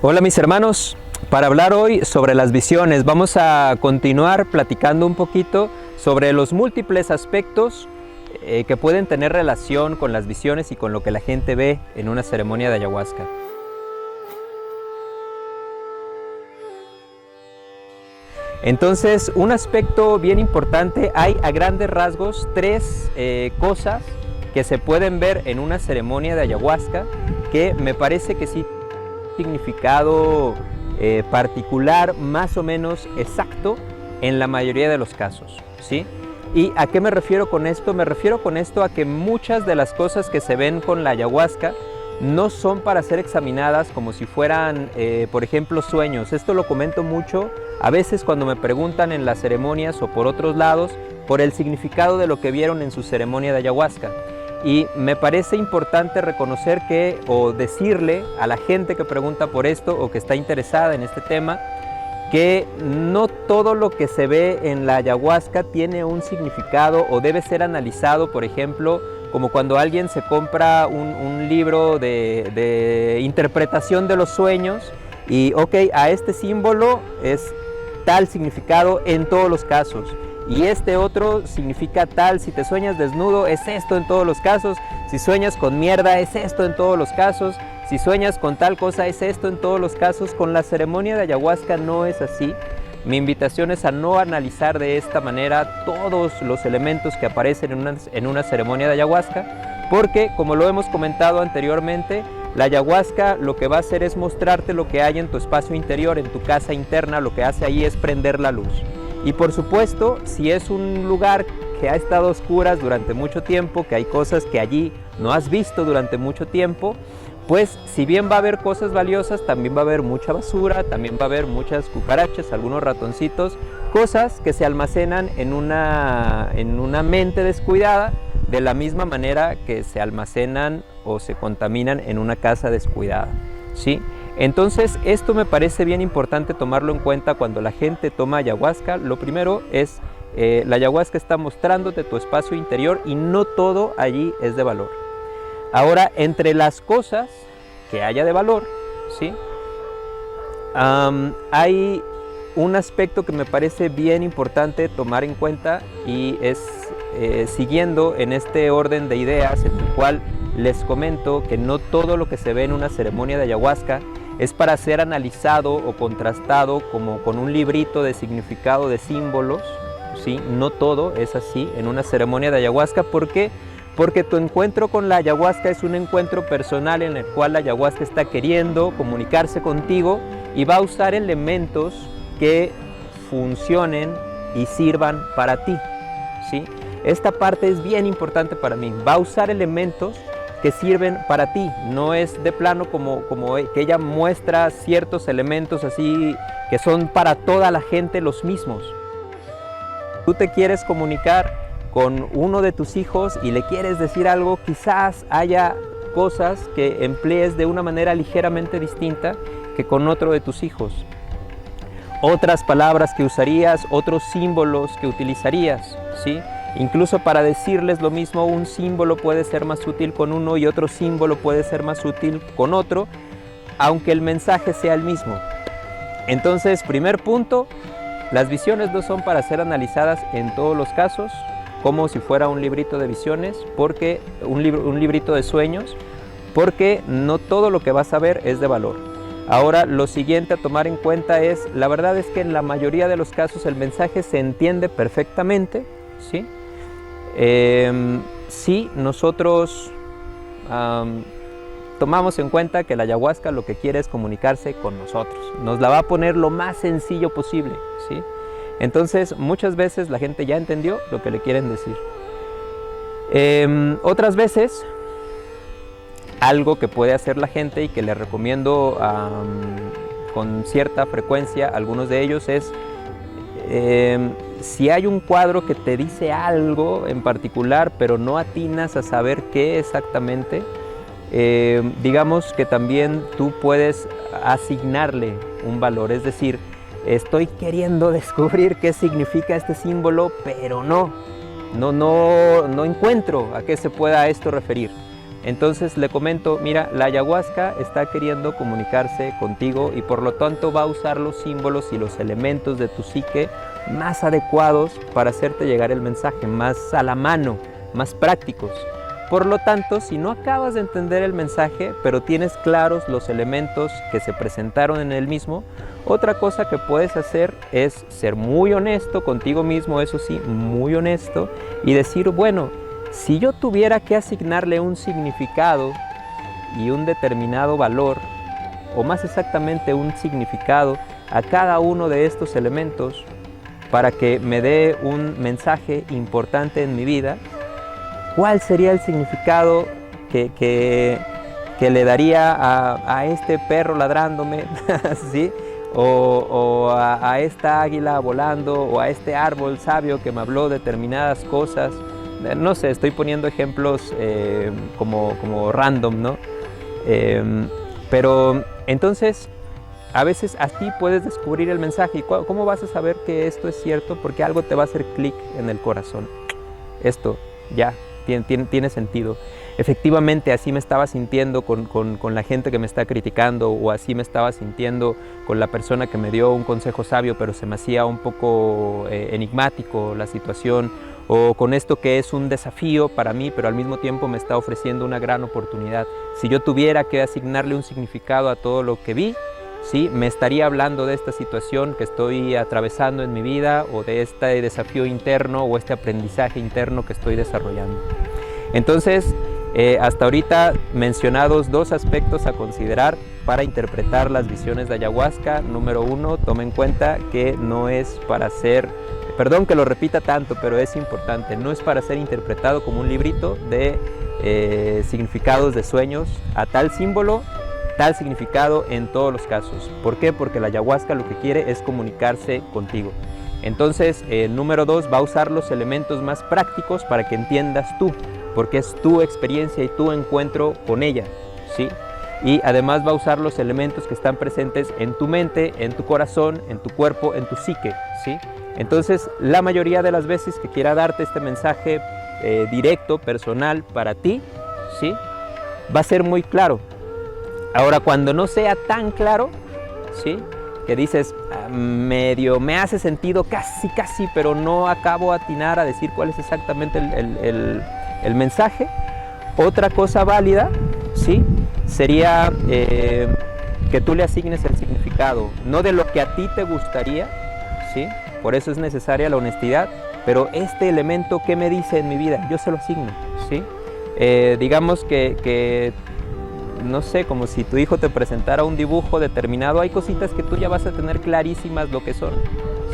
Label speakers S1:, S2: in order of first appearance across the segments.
S1: Hola mis hermanos, para hablar hoy sobre las visiones vamos a continuar platicando un poquito sobre los múltiples aspectos que pueden tener relación con las visiones y con lo que la gente ve en una ceremonia de ayahuasca. Entonces, un aspecto bien importante, hay a grandes rasgos tres cosas que se pueden ver en una ceremonia de ayahuasca que me parece que sí significado particular, más o menos exacto en la mayoría de los casos, ¿sí? ¿Y a qué me refiero con esto? Me refiero con esto a que muchas de las cosas que se ven con la ayahuasca no son para ser examinadas como si fueran, por ejemplo, sueños. Esto lo comento mucho a veces cuando me preguntan en las ceremonias o por otros lados por el significado de lo que vieron en su ceremonia de ayahuasca. Y me parece importante reconocer que, o decirle a la gente que pregunta por esto o que está interesada en este tema, que no todo lo que se ve en la ayahuasca tiene un significado o debe ser analizado, por ejemplo, como cuando alguien se compra un libro de interpretación de los sueños y, ok, a este símbolo es tal significado en todos los casos. Y este otro significa tal, si te sueñas desnudo es esto en todos los casos, si sueñas con mierda es esto en todos los casos, si sueñas con tal cosa es esto en todos los casos. Con la ceremonia de ayahuasca no es así. Mi invitación es a no analizar de esta manera todos los elementos que aparecen en una ceremonia de ayahuasca, porque como lo hemos comentado anteriormente, la ayahuasca lo que va a hacer es mostrarte lo que hay en tu espacio interior, en tu casa interna. Lo que hace ahí es prender la luz. Y por supuesto, si es un lugar que ha estado a oscuras durante mucho tiempo, que hay cosas que allí no has visto durante mucho tiempo, pues si bien va a haber cosas valiosas, también va a haber mucha basura, también va a haber muchas cucarachas, algunos ratoncitos, cosas que se almacenan en una mente descuidada, de la misma manera que se almacenan o se contaminan en una casa descuidada, ¿sí? Entonces, esto me parece bien importante tomarlo en cuenta cuando la gente toma ayahuasca. Lo primero es, la ayahuasca está mostrándote tu espacio interior y no todo allí es de valor. Ahora, entre las cosas que haya de valor, ¿sí? Hay un aspecto que me parece bien importante tomar en cuenta y es siguiendo en este orden de ideas en el cual les comento que no todo lo que se ve en una ceremonia de ayahuasca es para ser analizado o contrastado como con un librito de significado de símbolos, ¿sí? No todo es así en una ceremonia de ayahuasca. ¿Por qué? Porque tu encuentro con la ayahuasca es un encuentro personal en el cual la ayahuasca está queriendo comunicarse contigo y va a usar elementos que funcionen y sirvan para ti, ¿sí? Esta parte es bien importante para mí. Va a usar elementos que sirven para ti, no es de plano como que ella muestra ciertos elementos así que son para toda la gente los mismos. Tú te quieres comunicar con uno de tus hijos y le quieres decir algo, quizás haya cosas que emplees de una manera ligeramente distinta que con otro de tus hijos. Otras palabras que usarías, otros símbolos que utilizarías, ¿sí? Incluso para decirles lo mismo, un símbolo puede ser más útil con uno y otro símbolo puede ser más útil con otro, aunque el mensaje sea el mismo. Entonces, primer punto, las visiones no son para ser analizadas en todos los casos, como si fuera un librito de visiones, porque un librito de sueños, porque no todo lo que vas a ver es de valor. Ahora, lo siguiente a tomar en cuenta es, la verdad es que en la mayoría de los casos el mensaje se entiende perfectamente, ¿sí? Si nosotros tomamos en cuenta que la ayahuasca lo que quiere es comunicarse con nosotros, nos la va a poner lo más sencillo posible, ¿sí? Entonces muchas veces la gente ya entendió lo que le quieren decir. Otras veces, algo que puede hacer la gente y que les recomiendo con cierta frecuencia a algunos de ellos es si hay un cuadro que te dice algo en particular, pero no atinas a saber qué exactamente, digamos que también tú puedes asignarle un valor. Es decir, estoy queriendo descubrir qué significa este símbolo, pero no encuentro a qué se pueda esto referir. Entonces le comento, mira, la ayahuasca está queriendo comunicarse contigo y por lo tanto va a usar los símbolos y los elementos de tu psique más adecuados para hacerte llegar el mensaje, más a la mano, más prácticos. Por lo tanto, si no acabas de entender el mensaje, pero tienes claros los elementos que se presentaron en el mismo, otra cosa que puedes hacer es ser muy honesto contigo mismo, eso sí, muy honesto, y decir, bueno, si yo tuviera que asignarle un significado y un determinado valor, o más exactamente un significado a cada uno de estos elementos para que me dé un mensaje importante en mi vida, ¿cuál sería el significado que le daría a este perro ladrándome, ¿sí? o a esta águila volando, o a este árbol sabio que me habló determinadas cosas? No sé, estoy poniendo ejemplos como random, ¿no? Pero entonces, a veces así puedes descubrir el mensaje. ¿Y cómo vas a saber que esto es cierto? Porque algo te va a hacer clic en el corazón. Esto ya tiene sentido. Efectivamente, así me estaba sintiendo con la gente que me está criticando, o así me estaba sintiendo con la persona que me dio un consejo sabio, pero se me hacía un poco enigmático la situación, o con esto que es un desafío para mí, pero al mismo tiempo me está ofreciendo una gran oportunidad. Si yo tuviera que asignarle un significado a todo lo que vi, ¿sí? Me estaría hablando de esta situación que estoy atravesando en mi vida, o de este desafío interno o este aprendizaje interno que estoy desarrollando. Entonces, hasta ahorita mencionados dos aspectos a considerar para interpretar las visiones de ayahuasca. Número uno, toma en cuenta que no es para ser, perdón que lo repita tanto, pero es importante, no es para ser interpretado como un librito de significados de sueños, a tal símbolo, tal significado en todos los casos. ¿Por qué? Porque la ayahuasca lo que quiere es comunicarse contigo. Entonces, número dos, va a usar los elementos más prácticos para que entiendas tú, porque es tu experiencia y tu encuentro con ella, ¿sí? Y además va a usar los elementos que están presentes en tu mente, en tu corazón, en tu cuerpo, en tu psique, ¿sí? Entonces, la mayoría de las veces que quiera darte este mensaje directo, personal, para ti, ¿sí? Va a ser muy claro. Ahora, cuando no sea tan claro, ¿sí? Que dices, medio me hace sentido casi, pero no acabo de atinar a decir cuál es exactamente el mensaje. Otra cosa válida, ¿sí? Sería que tú le asignes el significado, no de lo que a ti te gustaría, ¿sí? Por eso es necesaria la honestidad, pero este elemento, ¿qué me dice en mi vida? Yo se lo asigno, ¿sí? Digamos que no sé, como si tu hijo te presentara un dibujo determinado, hay cositas que tú ya vas a tener clarísimas lo que son,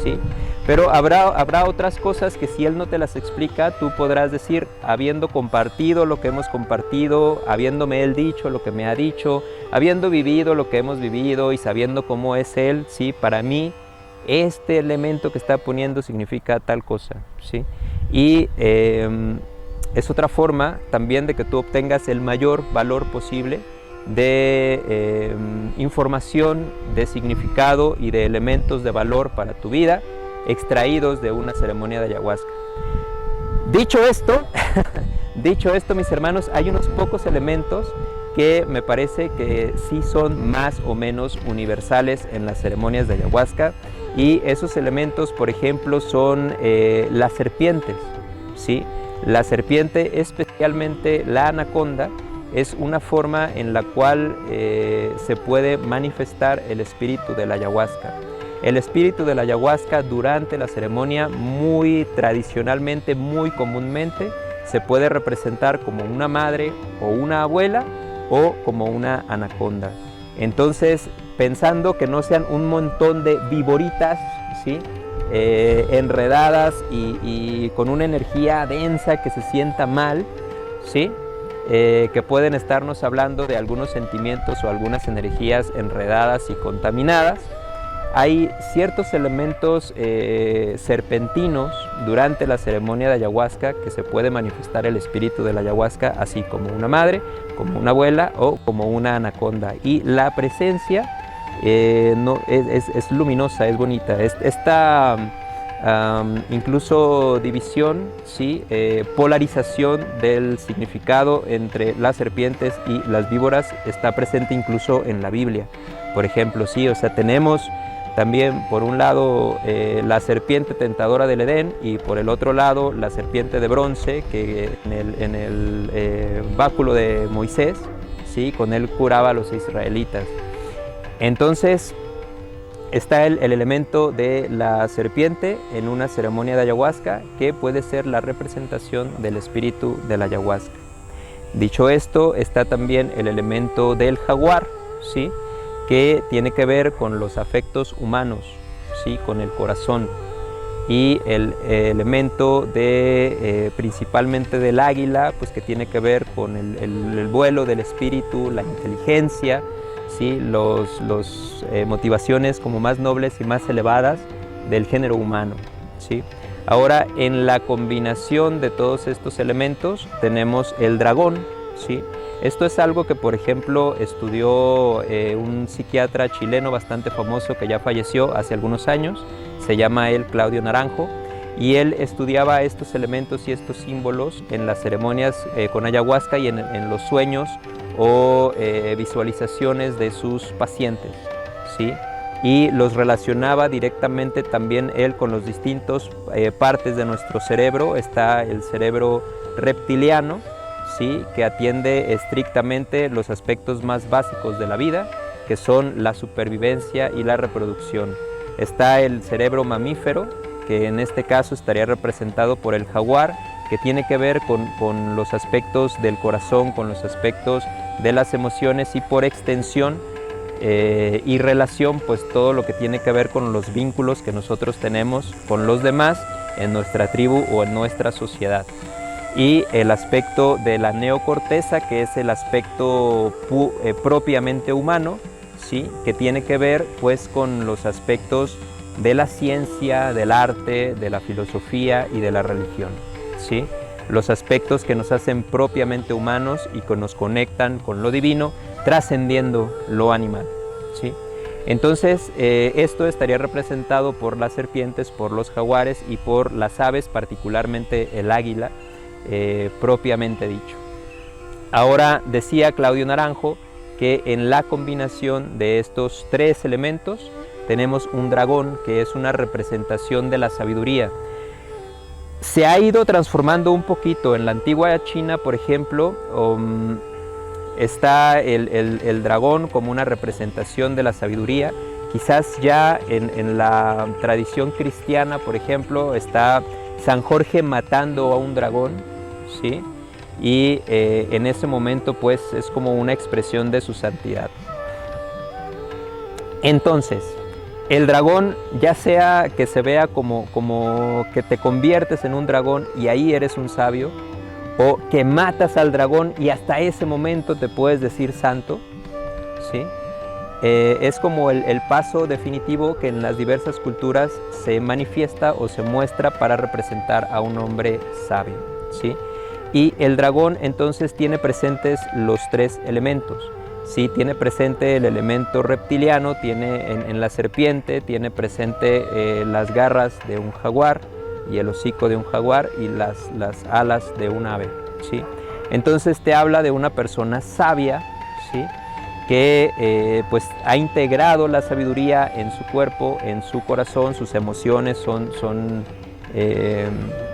S1: ¿sí? Pero habrá otras cosas que si él no te las explica, tú podrás decir, habiendo compartido lo que hemos compartido, habiéndome él dicho lo que me ha dicho, habiendo vivido lo que hemos vivido y sabiendo cómo es él, ¿sí? Para mí, este elemento que está poniendo significa tal cosa, ¿sí? Y es otra forma también de que tú obtengas el mayor valor posible de información, de significado y de elementos de valor para tu vida, extraídos de una ceremonia de ayahuasca. Dicho esto, mis hermanos, hay unos pocos elementos que me parece que sí son más o menos universales en las ceremonias de ayahuasca, y esos elementos, por ejemplo, son las serpientes, ¿sí? La serpiente, especialmente la anaconda, es una forma en la cual se puede manifestar el espíritu de la ayahuasca. El espíritu de la ayahuasca durante la ceremonia, muy tradicionalmente, muy comúnmente, se puede representar como una madre o una abuela o como una anaconda. Entonces, pensando que no sean un montón de viboritas, ¿sí? Enredadas y con una energía densa que se sienta mal, ¿sí? Que pueden estarnos hablando de algunos sentimientos o algunas energías enredadas y contaminadas. Hay ciertos elementos serpentinos durante la ceremonia de ayahuasca que se puede manifestar el espíritu de la ayahuasca, así como una madre, como una abuela o como una anaconda. Y la presencia es luminosa, es bonita. Esta incluso división, ¿sí? Polarización del significado entre las serpientes y las víboras está presente incluso en la Biblia. Por ejemplo, sí, o sea, tenemos también por un lado la serpiente tentadora del Edén y por el otro lado la serpiente de bronce que en el báculo de Moisés, ¿sí? Con él curaba a los israelitas. Entonces está el elemento de la serpiente en una ceremonia de ayahuasca que puede ser la representación del espíritu de la ayahuasca. Dicho esto, está también el elemento del jaguar, ¿sí? Que tiene que ver con los afectos humanos, ¿sí? Con el corazón, y el elemento de principalmente del águila, pues que tiene que ver con el vuelo del espíritu, la inteligencia, ¿sí? Los motivaciones como más nobles y más elevadas del género humano, ¿sí? Ahora, en la combinación de todos estos elementos tenemos el dragón, ¿sí? Esto es algo que, por ejemplo, estudió un psiquiatra chileno bastante famoso que ya falleció hace algunos años, se llama él Claudio Naranjo, y él estudiaba estos elementos y estos símbolos en las ceremonias con ayahuasca y en los sueños o visualizaciones de sus pacientes, ¿sí? Y los relacionaba directamente también él con los distintos partes de nuestro cerebro. Está el cerebro reptiliano, ¿sí? Que atiende estrictamente los aspectos más básicos de la vida, que son la supervivencia y la reproducción. Está el cerebro mamífero, que en este caso estaría representado por el jaguar, que tiene que ver con los aspectos del corazón, con los aspectos de las emociones y por extensión y relación, pues todo lo que tiene que ver con los vínculos que nosotros tenemos con los demás en nuestra tribu o en nuestra sociedad. Y el aspecto de la neocorteza, que es el aspecto propiamente humano, ¿sí? Que tiene que ver pues con los aspectos de la ciencia, del arte, de la filosofía y de la religión, ¿sí? Los aspectos que nos hacen propiamente humanos y que nos conectan con lo divino, trascendiendo lo animal, ¿sí? Entonces, esto estaría representado por las serpientes, por los jaguares y por las aves, particularmente el águila, propiamente dicho. Ahora, decía Claudio Naranjo que en la combinación de estos tres elementos tenemos un dragón, que es una representación de la sabiduría. Se ha ido transformando un poquito. En la antigua China, por ejemplo, está el dragón como una representación de la sabiduría. Quizás ya en la tradición cristiana, por ejemplo, está San Jorge matando a un dragón, ¿sí? Y en ese momento pues es como una expresión de su santidad. Entonces, el dragón, ya sea que se vea como que te conviertes en un dragón y ahí eres un sabio, o que matas al dragón y hasta ese momento te puedes decir santo, ¿sí? Es como el paso definitivo que en las diversas culturas se manifiesta o se muestra para representar a un hombre sabio, ¿sí? Y el dragón entonces tiene presentes los tres elementos. Sí, tiene presente el elemento reptiliano, tiene en la serpiente, tiene presente las garras de un jaguar y el hocico de un jaguar y las alas de un ave, ¿sí? Entonces te habla de una persona sabia, ¿sí? Que pues ha integrado la sabiduría en su cuerpo, en su corazón, sus emociones son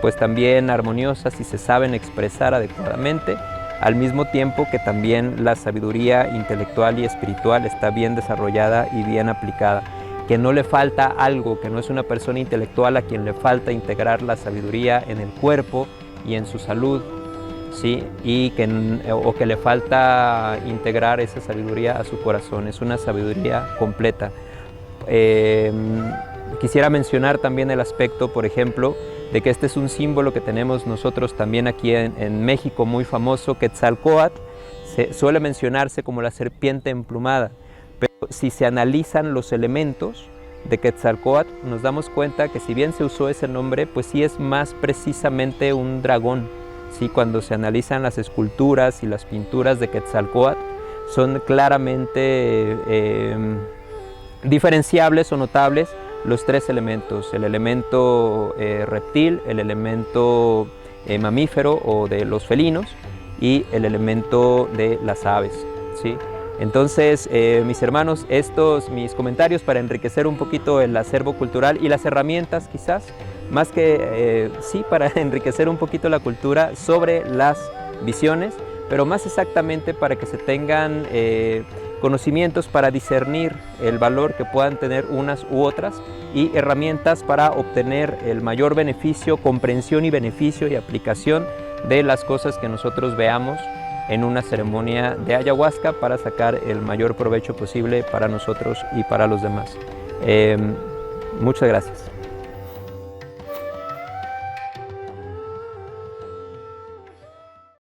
S1: pues también armoniosas y se saben expresar adecuadamente, al mismo tiempo que también la sabiduría intelectual y espiritual está bien desarrollada y bien aplicada, que no le falta algo, que no es una persona intelectual a quien le falta integrar la sabiduría en el cuerpo y en su salud, ¿sí? O que le falta integrar esa sabiduría a su corazón. Es una sabiduría completa. Quisiera mencionar también el aspecto, por ejemplo, de que este es un símbolo que tenemos nosotros también aquí en México, muy famoso, Quetzalcóatl. Suele mencionarse como la serpiente emplumada, pero si se analizan los elementos de Quetzalcóatl, nos damos cuenta que si bien se usó ese nombre, pues sí es más precisamente un dragón, ¿sí? Cuando se analizan las esculturas y las pinturas de Quetzalcóatl, son claramente diferenciables o notables los tres elementos, el elemento reptil, el elemento mamífero o de los felinos y el elemento de las aves, ¿sí? Entonces, mis hermanos, estos mis comentarios para enriquecer un poquito el acervo cultural y las herramientas quizás, más que sí, para enriquecer un poquito la cultura sobre las visiones, pero más exactamente para que se tengan conocimientos para discernir el valor que puedan tener unas u otras y herramientas para obtener el mayor beneficio, comprensión y beneficio y aplicación de las cosas que nosotros veamos en una ceremonia de ayahuasca para sacar el mayor provecho posible para nosotros y para los demás. Muchas gracias.